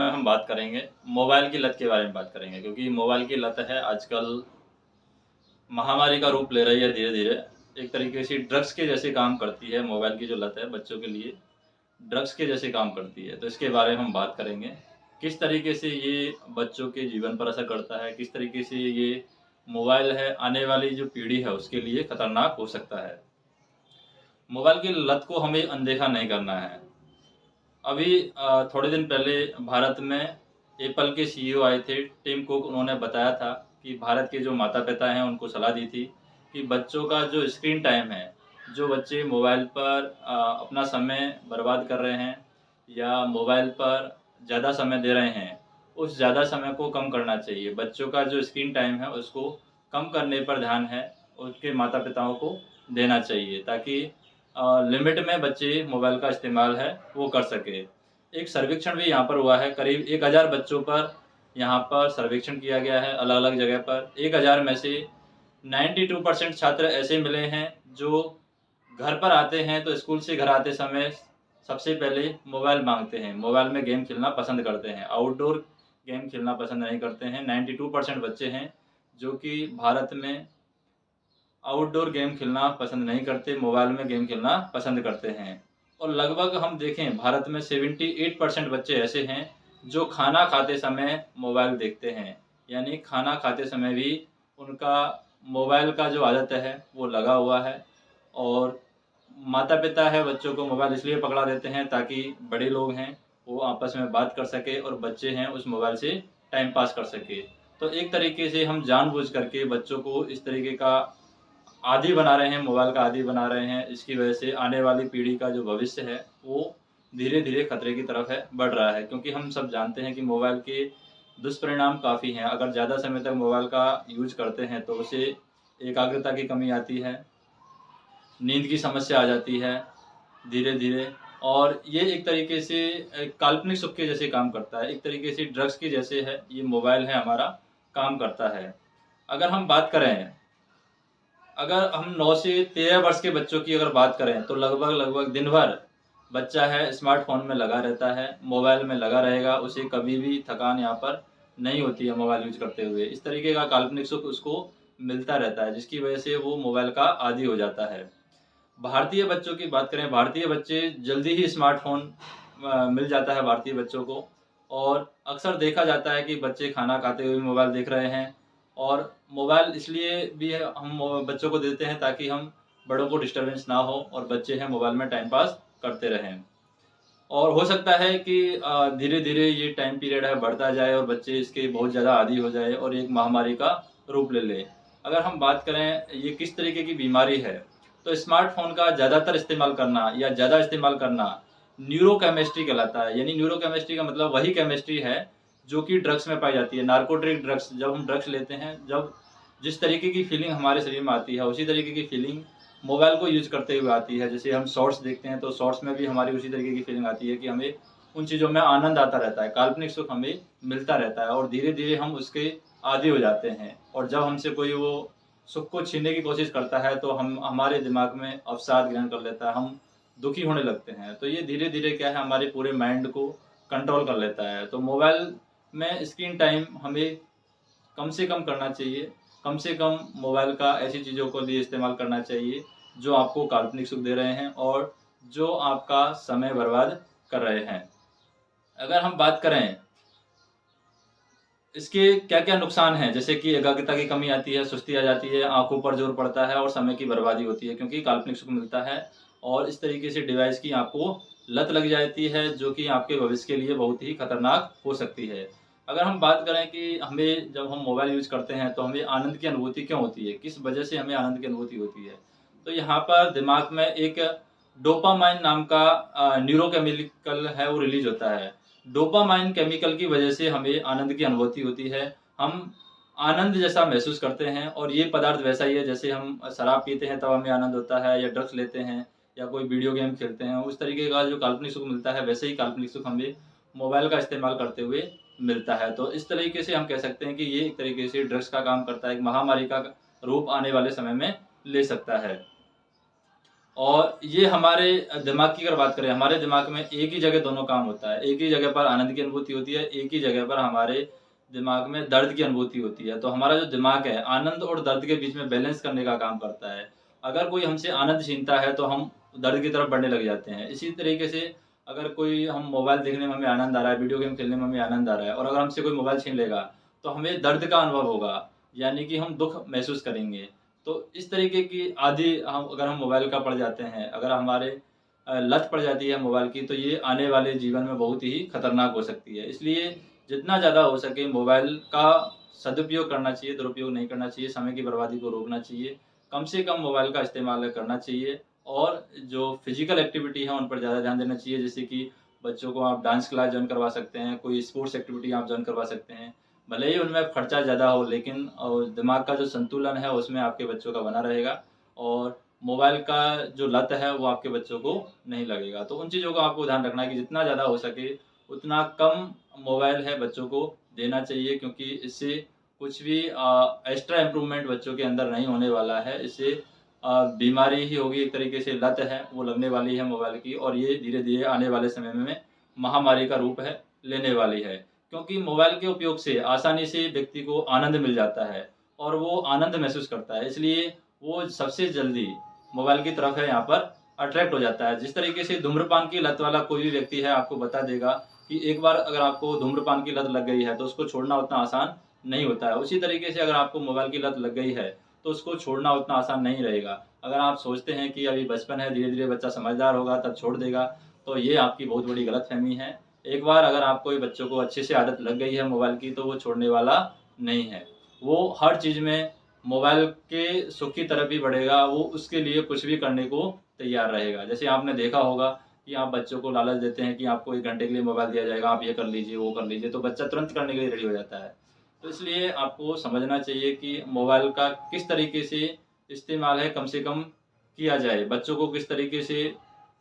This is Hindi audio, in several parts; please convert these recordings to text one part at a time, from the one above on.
हम बात करेंगे, मोबाइल की लत के बारे में बात करेंगे क्योंकि मोबाइल की लत है आजकल महामारी का रूप ले रही है धीरे-धीरे। एक तरीके से ड्रग्स के जैसे काम करती है मोबाइल की जो लत है बच्चों के लिए, ड्रग्स के जैसे काम करती है। तो इसके बारे में हम बात करेंगे। किस तरीके से ये बच्चों के जीवन पर असर करता है, किस तरीके से ये मोबाइल है आने वाली जो पीढ़ी है उसके लिए खतरनाक हो सकता है। मोबाइल की लत को हमें अनदेखा नहीं करना है। अभी थोड़े दिन पहले भारत में एप्पल के सीईओ आए थे, टिम कुक। उन्होंने बताया था कि भारत के जो माता-पिता हैं, उनको सलाह दी थी कि बच्चों का जो स्क्रीन टाइम है, जो बच्चे मोबाइल पर अपना समय बर्बाद कर रहे हैं या मोबाइल पर ज़्यादा समय दे रहे हैं, उस ज़्यादा समय को कम करना चाहिए। बच्चों का जो स्क्रीन टाइम है, उसको कम करने पर ध्यान है, उनके माता-पिताओं को देना चाहिए ताकि लिमिट में बच्चे मोबाइल का इस्तेमाल है वो कर सके। एक सर्वेक्षण भी यहाँ पर हुआ है, करीब 1000 बच्चों पर यहाँ पर सर्वेक्षण किया गया है अलग-अलग जगह पर। 1000 में से 92% छात्र ऐसे मिले हैं जो घर पर आते हैं तो स्कूल से घर आते समय सबसे पहले मोबाइल माँगते हैं। मोबाइल में गेम खेलना पसंद करते हैं, आउटडोर गेम खेलना पसंद नहीं करते हैं। 92% बच्चे हैं जो कि भारत में आउटडोर गेम खेलना पसंद नहीं करते, मोबाइल में गेम खेलना पसंद करते हैं। और लगभग हम देखें भारत में 78% बच्चे ऐसे हैं जो खाना खाते समय मोबाइल देखते हैं। यानी खाना खाते समय भी उनका मोबाइल का जो आदत है वो लगा हुआ है और माता-पिता है बच्चों को मोबाइल इसलिए पकड़ा देते हैं ताकि बड़े लोग हैं वो आपस में बात कर सकें और बच्चे हैं उस मोबाइल से टाइम पास कर सकें। तो एक तरीके से हम जानबूझ करके बच्चों को इस तरीके का आदी बना रहे हैं, मोबाइल का आदी बना रहे हैं। इसकी वजह से आने वाली पीढ़ी का जो भविष्य है, वो धीरे-धीरे खतरे की तरफ है, बढ़ रहा है। क्योंकि हम सब जानते हैं कि मोबाइल के दुष्परिणाम काफ़ी हैं। अगर ज़्यादा समय तक मोबाइल का यूज़ करते हैं, तो उससे एकाग्रता की कमी आती है, नींद की समस्या आ जाती है धीरे-धीरे और ये एक तरीके से काल्पनिक सुख के जैसे काम करता है। एक तरीके से ड्रग्स के जैसे है, ये मोबाइल है हमारा, काम करता है। अगर हम बात करें अगर हम 9 से 13 वर्ष के बच्चों की अगर बात करें तो लगभग दिन भर बच्चा है स्मार्टफ़ोन में लगा रहता है, मोबाइल में लगा रहेगा, उसे कभी भी थकान यहाँ पर नहीं होती है मोबाइल यूज़ करते हुए। इस तरीके का काल्पनिक सुख उसको मिलता रहता है, जिसकी वजह से वो मोबाइल का आदी हो जाता है। भारतीय बच्चों की बात करें, भारतीय बच्चे जल्दी ही स्मार्टफ़ोन मिल जाता है भारतीय बच्चों को और अक्सर देखा जाता है कि बच्चे खाना खाते हुए मोबाइल देख रहे हैं और मोबाइल इसलिए भी है हम बच्चों को देते हैं ताकि हम बड़ों को डिस्टर्बेंस ना हो और बच्चे हैं मोबाइल में टाइम पास करते रहें। और हो सकता है कि धीरे-धीरे ये टाइम पीरियड है बढ़ता जाए और बच्चे इसके बहुत ज़्यादा आदी हो जाए और एक महामारी का रूप ले ले। अगर हम बात करें ये किस तरीके की बीमारी है, तो स्मार्टफ़ोन का ज़्यादातर इस्तेमाल करना या ज़्यादा इस्तेमाल करना न्यूरोकेमिस्ट्री कहलाता है। यानी न्यूरोकेमिस्ट्री का मतलब वही केमिस्ट्री है जो कि ड्रग्स में पाई जाती है। नार्कोटिक ड्रग्स जब हम ड्रग्स लेते हैं, जब जिस तरीके की फीलिंग हमारे शरीर में आती है, उसी तरीके की फीलिंग मोबाइल को यूज़ करते हुए आती है। जैसे हम शॉर्ट्स देखते हैं तो शॉर्ट्स में भी हमारी उसी तरीके की फीलिंग आती है कि हमें उन चीज़ों में आनंद आता रहता है, काल्पनिक सुख हमें मिलता रहता है और धीरे-धीरे हम उसके आदी हो जाते हैं। और जब हमसे कोई वो सुख को छीनने की कोशिश करता है तो हम हमारे दिमाग में अवसाद ग्रहण कर लेता है, हम दुखी होने लगते हैं। तो ये धीरे-धीरे क्या है हमारे पूरे माइंड को कंट्रोल कर लेता है। तो मोबाइल में स्क्रीन टाइम हमें कम से कम करना चाहिए। कम से कम मोबाइल का ऐसी चीज़ों को लिए इस्तेमाल करना चाहिए, जो आपको काल्पनिक सुख दे रहे हैं और जो आपका समय बर्बाद कर रहे हैं। अगर हम बात करें इसके क्या-क्या नुकसान हैं? जैसे कि एकाग्रता की कमी आती है, सुस्ती आ जाती है, आँखों पर ज़ोर पड़ता है और समय की बर्बादी होती है क्योंकि काल्पनिक सुख मिलता है और इस तरीके से डिवाइस की आपको लत लग जाती है जो कि आपके भविष्य के लिए बहुत ही खतरनाक हो सकती है। अगर हम बात करें कि हमें जब हम मोबाइल यूज़ करते हैं तो हमें आनंद की अनुभूति क्यों होती है? किस वजह से हमें आनंद की अनुभूति होती है? तो यहाँ पर दिमाग में एक डोपामाइन नाम का न्यूरोकेमिकल है वो रिलीज़ होता है। डोपामाइन केमिकल की वजह से हमें आनंद की अनुभूति होती है। हम आनंद जैसा महसूस करते हैं और ये पदार्थ वैसा ही है जैसे हम शराब पीते हैं तब हमें आनंद होता है या ड्रग्स लेते हैं या कोई वीडियो गेम खेलते हैं, उस तरीके का जो काल्पनिक सुख मिलता है वैसे ही काल्पनिक सुख हमें मोबाइल का इस्तेमाल करते हुए मिलता है। तो इस तरीके से हम कह सकते हैं कि ये एक तरीके से ड्रग्स का काम करता है, एक महामारी का रूप आने वाले समय में ले सकता है। और ये हमारे दिमाग की अगर बात करें, हमारे दिमाग में एक ही जगह दोनों काम होता है। एक ही जगह पर आनंद की अनुभूति होती है, एक ही जगह पर हमारे दिमाग में दर्द की अनुभूति होती है। तो हमारा जो दिमाग है, आनंद और दर्द के बीच में बैलेंस करने का काम करता है। अगर कोई हमसे आनंद छीनता है, तो हम दर्द की तरफ बढ़ने लग जाते हैं। इसी तरीके से अगर कोई हम मोबाइल देखने में हमें आनंद आ रहा है, वीडियो गेम खेलने में हमें आनंद आ रहा है और अगर हमसे कोई मोबाइल छीन लेगा, तो हमें दर्द का अनुभव होगा, यानी कि हम दुःख महसूस करेंगे। तो इस तरीके की आदि हम अगर हम मोबाइल का पड़ जाते हैं, अगर हमारे लत पड़ जाती है मोबाइल की, तो ये आने वाले जीवन में बहुत ही खतरनाक हो सकती है। इसलिए जितना ज़्यादा हो सके मोबाइल का सदुपयोग करना चाहिए, दुरुपयोग नहीं करना चाहिए, समय की बर्बादी को रोकना चाहिए। कम से कम मोबाइल का इस्तेमाल करना चाहिए और जो फ़िज़िकल एक्टिविटी है, उन पर ज़्यादा ध्यान देना चाहिए। जैसे कि बच्चों को आप डांस क्लास जॉइन करवा सकते हैं, कोई स्पोर्ट्स एक्टिविटी आप जॉइन करवा सकते हैं। भले ही उनमें खर्चा ज़्यादा हो, लेकिन दिमाग का जो संतुलन है उसमें आपके बच्चों का बना रहेगा और मोबाइल का जो लत है वो आपके बच्चों को नहीं लगेगा। तो उन चीज़ों का आपको ध्यान रखना है कि जितना ज़्यादा हो सके उतना कम मोबाइल है बच्चों को देना चाहिए, क्योंकि इससे कुछ भी एक्स्ट्रा इम्प्रूवमेंट बच्चों के अंदर नहीं होने वाला है। इससे बीमारी ही होगी, एक तरीके से लत है वो लगने वाली है मोबाइल की और ये धीरे-धीरे आने वाले समय में महामारी का रूप है लेने वाली है। क्योंकि मोबाइल के उपयोग से आसानी से व्यक्ति को आनंद मिल जाता है और वो आनंद महसूस करता है। इसलिए वो सबसे जल्दी मोबाइल की तरफ है यहाँ पर अट्रैक्ट हो जाता है। जिस तरीके से धूम्रपान की लत वाला कोई भी व्यक्ति है आपको बता देगा कि एक बार अगर आपको धूम्रपान की लत लग गई है तो उसको छोड़ना उतना आसान नहीं होता है। उसी तरीके से अगर आपको मोबाइल की लत लग गई है तो उसको छोड़ना उतना आसान नहीं रहेगा। अगर आप सोचते हैं कि अभी बचपन है, धीरे-धीरे बच्चा समझदार होगा तब छोड़ देगा, तो ये आपकी बहुत बड़ी गलतफ़हमी है। एक बार अगर आपको बच्चों को अच्छे से आदत लग गई है मोबाइल की तो वो छोड़ने वाला नहीं है। वो हर चीज़ में मोबाइल के सुख की तरफ ही बढ़ेगा, वो उसके लिए कुछ भी करने को तैयार रहेगा। जैसे आपने देखा होगा कि आप बच्चों को लालच देते हैं कि आपको 1 घंटे के लिए मोबाइल दिया जाएगा, आप ये कर लीजिए, वो कर लीजिए, तो बच्चा तुरंत करने के लिए रेडी हो जाता है। तो इसलिए आपको समझना चाहिए कि मोबाइल का किस तरीके से इस्तेमाल है कम से कम किया जाए। बच्चों को किस तरीके से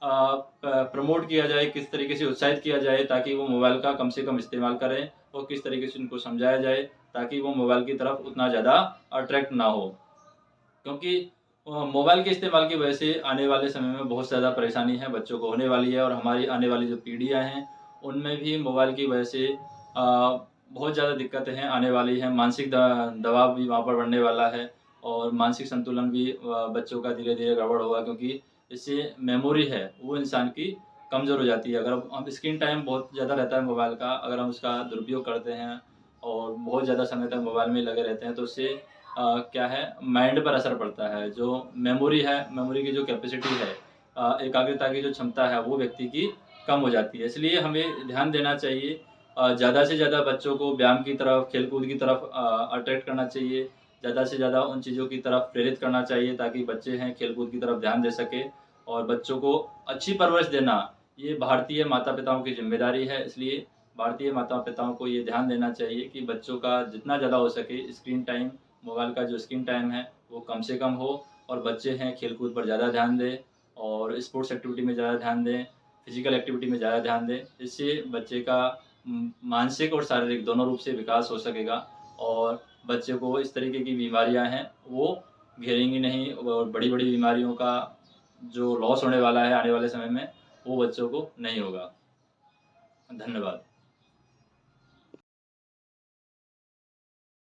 प्रमोट किया जाए, किस तरीके से उत्साहित किया जाए ताकि वो मोबाइल का कम से कम इस्तेमाल करें और किस तरीके से उनको समझाया जाए ताकि वो मोबाइल की तरफ उतना ज़्यादा अट्रैक्ट ना हो। क्योंकि मोबाइल के इस्तेमाल की वजह से आने वाले समय में बहुत ज़्यादा परेशानी है बच्चों को होने वाली है और हमारी आने वाली जो पीढ़ियाँ हैं, उनमें भी मोबाइल की वजह से बहुत ज़्यादा दिक्कतें हैं आने वाली हैं। मानसिक दबाव भी वहाँ पर बढ़ने वाला है और मानसिक संतुलन भी बच्चों का धीरे-धीरे गड़बड़ होगा, क्योंकि इससे मेमोरी है, वो इंसान की कमज़ोर हो जाती है। अगर अब स्क्रीन टाइम बहुत ज़्यादा रहता है मोबाइल का, अगर हम उसका दुरुपयोग करते हैं और बहुत ज़्यादा समय तक मोबाइल में लगे रहते हैं, तो उससे क्या है, माइंड पर असर पड़ता है। जो मेमोरी है, मेमोरी की जो कैपेसिटी है, एकाग्रता की जो क्षमता है, वो व्यक्ति की कम हो जाती है। इसलिए हमें ध्यान देना चाहिए, ज़्यादा से ज़्यादा बच्चों को व्यायाम की तरफ, खेल-कूद की तरफ अट्रैक्ट करना चाहिए। ज़्यादा से ज़्यादा उन चीज़ों की तरफ प्रेरित करना चाहिए ताकि बच्चे हैं खेल-कूद की तरफ ध्यान दे सकें और बच्चों को अच्छी परवरिश देना, ये भारतीय माता-पिताओं की ज़िम्मेदारी है। इसलिए भारतीय माता-पिताओं को ये ध्यान देना चाहिए कि बच्चों का जितना ज़्यादा हो सके स्क्रीन टाइम, मोबाइल का जो स्क्रीन टाइम है, वो कम से कम हो और बच्चे हैं खेल-कूद पर ज़्यादा ध्यान दें और स्पोर्ट्स एक्टिविटी में ज़्यादा ध्यान दें, फिज़िकल एक्टिविटी में ज़्यादा ध्यान दें। इससे बच्चे का मानसिक और शारीरिक दोनों रूप से विकास हो सकेगा और बच्चे को इस तरीके की बीमारियाँ हैं, वो घेरेंगी नहीं और बड़ी-बड़ी बीमारियों का जो लॉस होने वाला है आने वाले समय में, वो बच्चों को नहीं होगा। धन्यवाद।